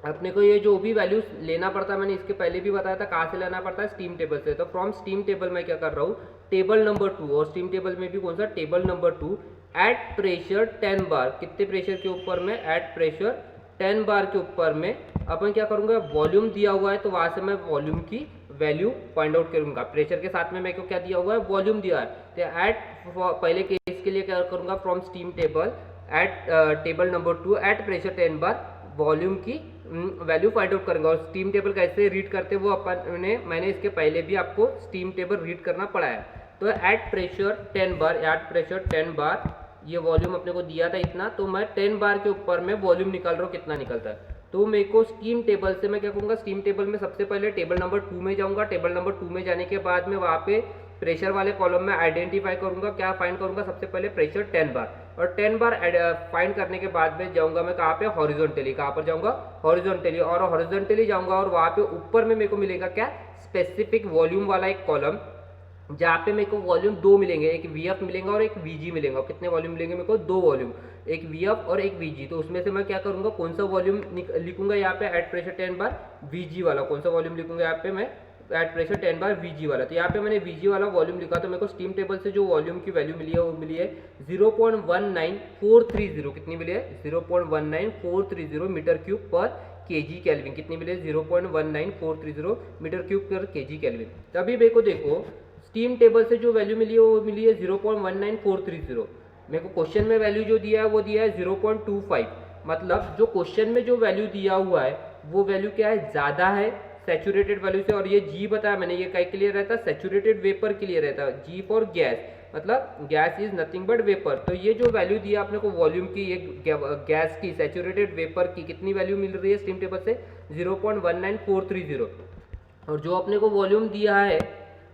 A: अपने को ये जो भी वैल्यूज लेना पड़ता है, मैंने इसके पहले भी बताया था कहाँ से लेना पड़ता है, स्टीम टेबल से। तो फ्रॉम स्टीम टेबल मैं क्या कर रहा हूँ, टेबल नंबर 2, और स्टीम टेबल में भी कौन सा, टेबल नंबर 2, एट प्रेशर 10 बार, कितने प्रेशर के ऊपर में, एट प्रेशर 10 बार के ऊपर में अपन क्या करूँगा, वॉल्यूम दिया हुआ है तो वहाँ से मैं वॉल्यूम की वैल्यू फाइंड आउट करूँगा। प्रेशर के साथ में मेरे को क्या दिया हुआ है, वॉल्यूम दिया है। तो एट पहले केस के लिए क्या करूँगा, from steam table at table number 2 at pressure 10 bar volume की वैल्यू फाइंड आउट करेंगे। और स्टीम टेबल कैसे रीड करते हैं वो अपन ने, मैंने इसके पहले भी आपको स्टीम टेबल रीड करना पड़ा है। तो एट प्रेशर 10 बार, एट प्रेशर 10 बार ये वॉल्यूम अपने को दिया था इतना, तो मैं 10 बार के ऊपर में वॉल्यूम निकाल रहा हूँ कितना निकलता है। तो मेरे को स्टीम टेबल से मैं क्या करूँगा, स्टीम टेबल में सबसे पहले टेबल नंबर 2 में जाऊँगा। टेबल नंबर 2 में जाने के बाद में वहाँ पे प्रेशर वाले कॉलम में आइडेंटिफाई करूँगा, क्या फाइंड करूँगा, सबसे पहले प्रेशर 10 बार, और 10 बार फाइंड करने के बाद में जाऊँगा मैं कहाँ पे, हॉरिजॉन्टली। कहाँ पर जाऊँगा, हॉरिजॉन्टली, और हॉरिजॉन्टली जाऊँगा और वहाँ पे ऊपर में मेरे को मिलेगा क्या, स्पेसिफिक वॉल्यूम वाला एक कॉलम, जहाँ पे मेरे को वॉल्यूम 2 मिलेंगे, एक VF मिलेगा और एक VG मिलेगा। कितने वॉल्यूम मिलेंगे मेरे को, 2 वॉल्यूम, एक VF और एक VG। तो उसमें से मैं क्या करूँगा, कौन सा वॉल्यूम लिखूंगा यहाँ पे, एट प्रेशर 10 बार VG वाला, कौन सा वॉल्यूम लिखूंगा यहाँ पे मैं, एट प्रेशर 10 बार VG वाला। तो यहाँ पे मैंने VG वाला वॉल्यूम लिखा, तो मेरे को स्टीम टेबल से जो वॉल्यूम की वैल्यू मिली है वो मिली है 0.19430। कितनी मिली है, 0.19430 metre cube per KG kelvin. कितनी मिली है, 0.19430 metre cube per KG kelvin. तभी मेरे को देखो स्टीम टेबल से जो वैल्यू मिली है वो मिली है 0.19430। मेरे को क्वेश्चन में वैल्यू जो दिया है वो दिया है 0.25। मतलब जो क्वेश्चन में जो वैल्यू दिया हुआ है वो वैल्यू क्या है, ज़्यादा है सैचुरेटेड वैल्यू से। और ये जी बताया मैंने, ये काय के लिए रहता है, सैचुरेटेड वेपर के लिए रहता है, जी फॉर गैस, मतलब gas is nothing but vapour. तो ये जो वैल्यू दिया आपने को वॉल्यूम की, ये गैस की, सैचुरेटेड वेपर की कितनी वैल्यू मिल रही है स्टीम टेबल से, 0.19430। और जो अपने को वॉल्यूम दिया है,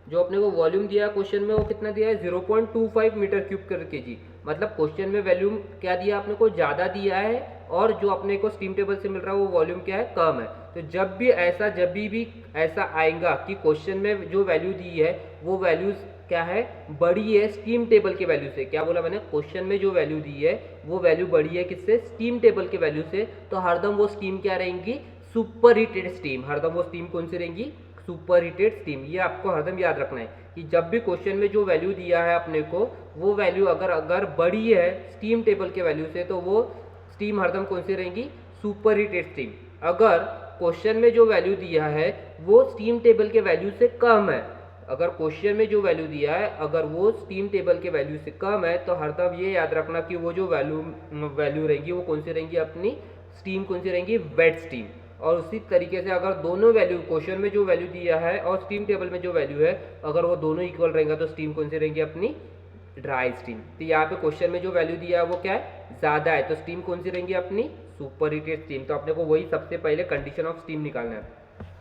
A: जो अपने को वॉल्यूम दिया है क्वेश्चन में, वो कितना दिया है, 0.25 मीटर क्यूब कर केजी। मतलब क्वेश्चन में वॉल्यूम क्या दिया आपने को, ज़्यादा दिया है, और जो अपने को स्टीम टेबल से मिल रहा है वो वॉल्यूम क्या है, कम है। तो जब भी ऐसा आएगा कि क्वेश्चन में जो वैल्यू दी है वो वैल्यूज क्या है, बड़ी है स्टीम टेबल के वैल्यू से। क्या बोला मैंने, क्वेश्चन में जो वैल्यू दी है वो वैल्यू बड़ी है किससे, स्टीम टेबल के वैल्यू से। तो हरदम वो स्टीम क्या रहेंगी, सुपर हीटेड स्टीम। हरदम वो स्टीम कौन सी रहेंगी, सुपर हीटेड स्टीम। ये आपको हरदम याद रखना है कि जब भी क्वेश्चन में जो वैल्यू दिया है अपने को, वो वैल्यू अगर बड़ी है स्टीम टेबल के वैल्यू से, तो वो स्टीम हरदम कौन सी रहेंगी, सुपर हीटेड स्टीम। अगर क्वेश्चन में जो वैल्यू दिया है वो स्टीम टेबल के वैल्यू से कम है, अगर क्वेश्चन में जो वैल्यू दिया है अगर वो स्टीम टेबल के वैल्यू से कम है, तो हरदम ये याद रखना कि वो जो वैल्यू रहेंगी वो कौन सी रहेंगी, अपनी स्टीम कौन सी रहेंगी, वेट स्टीम। और उसी तरीके से अगर दोनों वैल्यू, क्वेश्चन में जो वैल्यू दिया है और स्टीम टेबल में जो वैल्यू है, अगर वो दोनों इक्वल रहेंगे तो स्टीम कौन सी रहेंगी, अपनी ड्राई स्टीम। तो यहाँ पे क्वेश्चन में जो वैल्यू दिया है वो क्या है, ज़्यादा है, तो स्टीम कौन सी रहेंगी, अपनी सुपर हीटेड स्टीम। तो अपने को वही सबसे पहले कंडीशन ऑफ स्टीम निकालना है।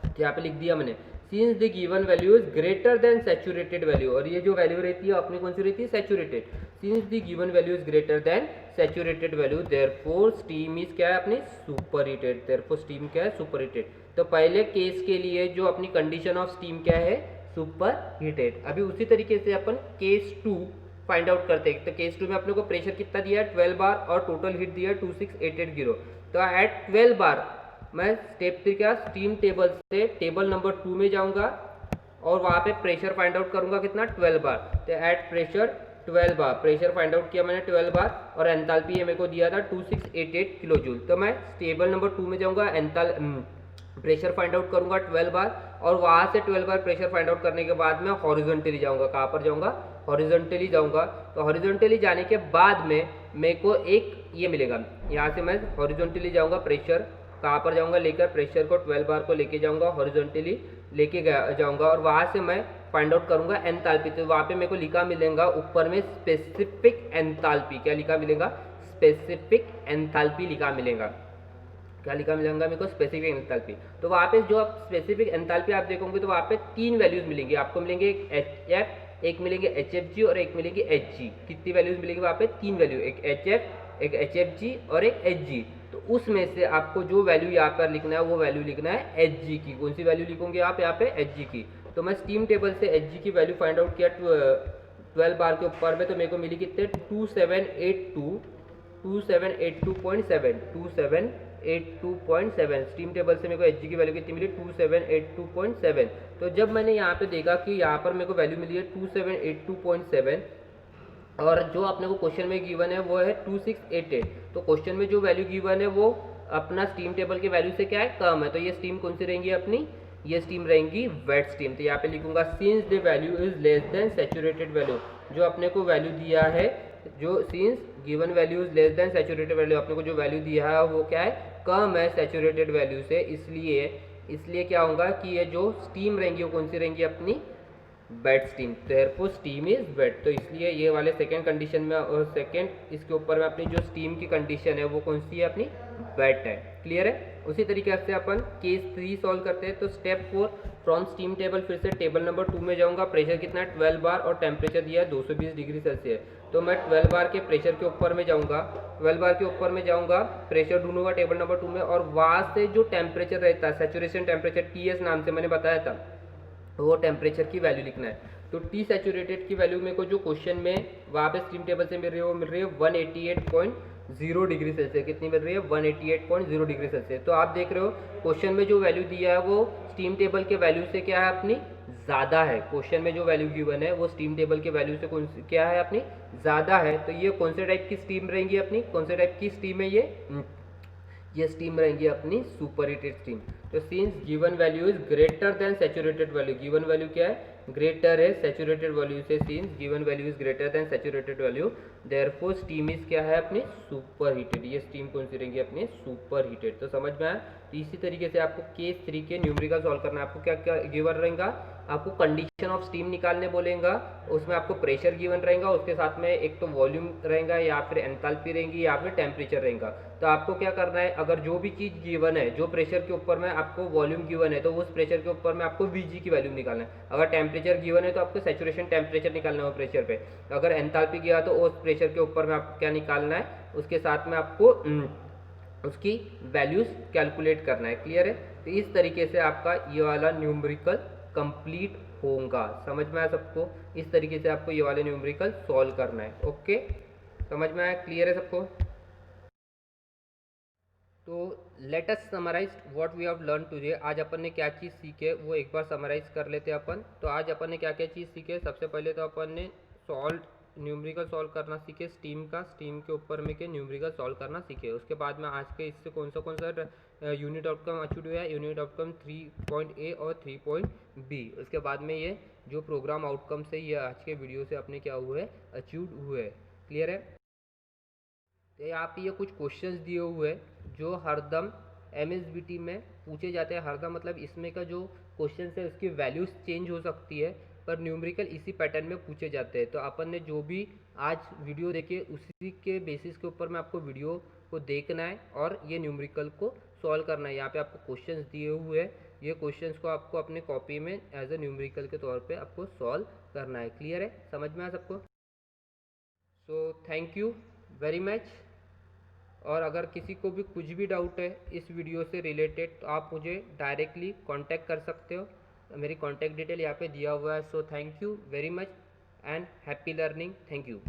A: तो यहाँ पे लिख दिया मैंने, since the given value is greater than saturated value, और ये जो वैल्यू रहती है अपनी कौन सी रहती है, saturated. Since the given value is greater than saturated value, therefore steam is क्या है, अपनी सुपर हीटेड। देयरफॉर स्टीम क्या है, सुपर हीटेड। तो पहले केस के लिए जो अपनी कंडीशन ऑफ स्टीम क्या है, सुपर हीटेड। अभी उसी तरीके से अपन केस 2 फाइंड आउट करते हैं। तो केस 2 में अपने को प्रेशर कितना दिया है, 12 बार, और टोटल हीट दिया है 26880। तो एट 12 बार मैं स्टेप 3 क्या, स्टीम टेबल से टेबल नंबर 2 में जाऊंगा और वहाँ पे प्रेशर फाइंड आउट करूंगा कितना, 12 बार। तो at pressure 12 bar pressure find out किया मैंने 12 बार, और एंथैल्पी ये मेरे को दिया था 2688 किलो जूल। तो मैं टेबल नंबर 2 में जाऊंगा, प्रेशर फाइंड आउट करूंगा 12 बार, और वहाँ से 12 बार प्रेशर फाइंड आउट करने के बाद मैं हॉरिजॉन्टली जाऊंगा। कहाँ पर जाऊंगा, हॉरिजॉन्टली जाऊंगा। तो हॉरिजॉन्टली जाने के बाद में मेरे को एक ये मिलेगा, यहाँ से मैं हॉरिजॉन्टली जाऊंगा, प्रेशर कहाँ पर जाऊंगा, लेकर प्रेशर को 12 बार को लेके जाऊंगा, हॉरिजॉन्टली लेके जाऊंगा, और वहाँ से मैं फाइंड आउट करूंगा एंथैल्पी। तो वहाँ पे मेरे को लिखा मिलेगा ऊपर में स्पेसिफिक एंथैल्पी। क्या लिखा मिलेगा, स्पेसिफिक एंथैल्पी लिखा मिलेगा। क्या लिखा मिलेगा मेरे को, स्पेसिफिक एंथैल्पी। तो वहाँ पे जो आप स्पेसिफिक एंथैल्पी आप देखोगे तो वहाँ पे 3 वैल्यूज मिलेंगी आपको, मिलेंगे एक HF, एक मिलेंगे HFG और एक मिलेगी HG। कितनी वैल्यूज मिलेंगी वहाँ पे, 3 वैल्यू, एक HF, एक HFG और एक HG। तो उसमें से आपको जो वैल्यू यहाँ पर लिखना है वो वैल्यू लिखना है HG की। कौन सी वैल्यू लिखोगे आप यहाँ पे, HG की। तो मैं स्टीम टेबल से HG की वैल्यू फाइंड आउट किया 12 बार के ऊपर में, तो मेरे को मिली कितने, 2782.7 स्टीम टेबल से मेरे को HG की वैल्यू कितनी मिली, 2782.7। तो जब मैंने यहाँ पे देखा कि यहाँ पर मेरे को वैल्यू मिली है 2782.7, और जो अपने को क्वेश्चन में गिवन है वो है 2688, तो क्वेश्चन में जो वैल्यू गिवन है वो अपना स्टीम टेबल के वैल्यू से क्या है, कम है। तो ये स्टीम कौन सी रहेंगी, अपनी ये स्टीम रहेंगी वेट स्टीम। तो यहाँ पे लिखूंगा since the value is less than saturated value, जो अपने को वैल्यू दिया है, जो since given value is less than saturated value, अपने को जो वैल्यू दिया है वो क्या है, कम है सैचुरेटेड वैल्यू से, इसलिए क्या होगा कि ये जो स्टीम रहेंगी वो कौन सी रहेंगी, अपनी wet steam. Therefore steam is wet. तो इसलिए ये वाले सेकेंड कंडीशन में, और सेकेंड इसके ऊपर में अपनी जो स्टीम की कंडीशन है वो कौन सी है, अपनी वेट है। क्लियर है। उसी तरीके से अपन केस 3 सॉल्व करते हैं। तो स्टेप 4, फ्रॉम स्टीम टेबल फिर से टेबल नंबर 2 में जाऊंगा। प्रेशर कितना है, 12 बार, और टेम्परेचर दिया है 220 डिग्री सेल्सियस। तो मैं 12 बार के प्रेशर के ऊपर में जाऊंगा, 12 बार के ऊपर में जाऊंगा, प्रेशर ढूंढूंगा टेबल नंबर 2 में, और वहाँ से जो टेम्परेचर रहता है, सैचुरेशन टेम्परेचर TS नाम से मैंने बताया था, वो टेम्परेचर की वैल्यू लिखना है। तो टी सैचुरेटेड की वैल्यू मेरे को जो क्वेश्चन में वहाँ पे स्टीम टेबल से मिल रही है वो मिल रही है 188.0 डिग्री सेल्सियस। कितनी मिल रही है, 188.0 डिग्री सेल्सियस। तो आप देख रहे हो क्वेश्चन में जो वैल्यू दिया है वो स्टीम टेबल के वैल्यू से क्या है, अपनी ज़्यादा है। क्वेश्चन में जो वैल्यू गिवन है वो स्टीम टेबल के वैल्यू से कौन सी क्या है, अपनी ज़्यादा है। तो ये कौन से टाइप की स्टीम रहेंगी, अपनी कौन से टाइप की स्टीम है ये स्टीम रहेंगी अपनी सुपर हीटेड स्टीम। तो since given value is greater than saturated value, given value क्या है, ग्रेटर है सैचुरेटेड वैल्यू से, since given value is greater than saturated value, therefore steam is क्या है, अपनी सुपर हीटेड। ये स्टीम कौन सी रहेंगी, अपनी सुपर हीटेड। तो समझ में आया। तो इसी तरीके से आपको केस 3 के न्यूमेरिकल सॉल्व करना है। आपको क्या क्या गिवन रहेगा, आपको कंडीशन ऑफ स्टीम निकालने बोलेगा, उसमें आपको प्रेशर गिवन रहेगा, उसके साथ में एक तो वॉल्यूम रहेगा, या फिर एंथैल्पी रहेंगी, या फिर टेम्परेचर रहेगा। तो आपको क्या करना है, अगर जो भी चीज़ गिवन है, जो प्रेशर के ऊपर में आपको वॉल्यूम गिवन है, तो उस प्रेशर के ऊपर में आपको Vg की वैल्यू निकालना है। अगर टेम्परेचर गिवन है तो आपको सैचुरेशन टेम्परेचर निकालना है वो प्रेशर पे। अगर एंथैल्पी गया तो उस प्रेशर के ऊपर में आपको क्या निकालना है, उसके साथ में आपको उसकी वैल्यूज कैलकुलेट करना है। क्लियर है। तो इस तरीके से आपका ये वाला न्यूमेरिकल कंप्लीट होगा। समझ में आया सबको। इस तरीके से आपको ये वाले न्यूमेरिकल सॉल्व करना है। ओके, समझ में आया, क्लियर है सबको। तो let us summarise what we have learn today. आज अपन ने क्या चीज़ सीखे वो एक बार समराइज कर लेते हैं अपन। तो आज अपन ने क्या क्या चीज़ सीखे। सबसे पहले तो अपन ने न्यूमेरिकल सॉल्व करना सीखे स्टीम के ऊपर में के न्यूमेरिकल सॉल्व करना सीखे। उसके बाद में आज के इससे कौन सा यूनिट आउटकम अचीव हुआ है, यूनिट आउटकम 3.A और 3.B। उसके बाद में ये जो प्रोग्राम आउटकम से ये आज के वीडियो से अपने क्या हुए अचीव हुए। क्लियर है। तो यहाँ पे ये कुछ क्वेश्चंस दिए हुए हैं जो हरदम MSBT में पूछे जाते हैं। हरदम मतलब इसमें का जो क्वेश्चन है उसकी वैल्यूज चेंज हो सकती है, पर न्यूमेरिकल इसी पैटर्न में पूछे जाते हैं। तो अपन ने जो भी आज वीडियो देखे उसी के बेसिस के ऊपर में आपको वीडियो को देखना है और ये न्यूमेरिकल को सॉल्व करना है। यहाँ पे आपको क्वेश्चंस दिए हुए हैं, ये क्वेश्चंस को आपको अपने कॉपी में एज ए न्यूमेरिकल के तौर पे आपको सॉल्व करना है। क्लियर है, समझ में आया सबको। So thank you very much. और अगर किसी को भी कुछ भी डाउट है इस वीडियो से रिलेटेड तो आप मुझे डायरेक्टली कांटेक्ट कर सकते हो। मेरी कांटेक्ट डिटेल यहाँ पे दिया हुआ है। So thank you very much and happy learning. Thank you.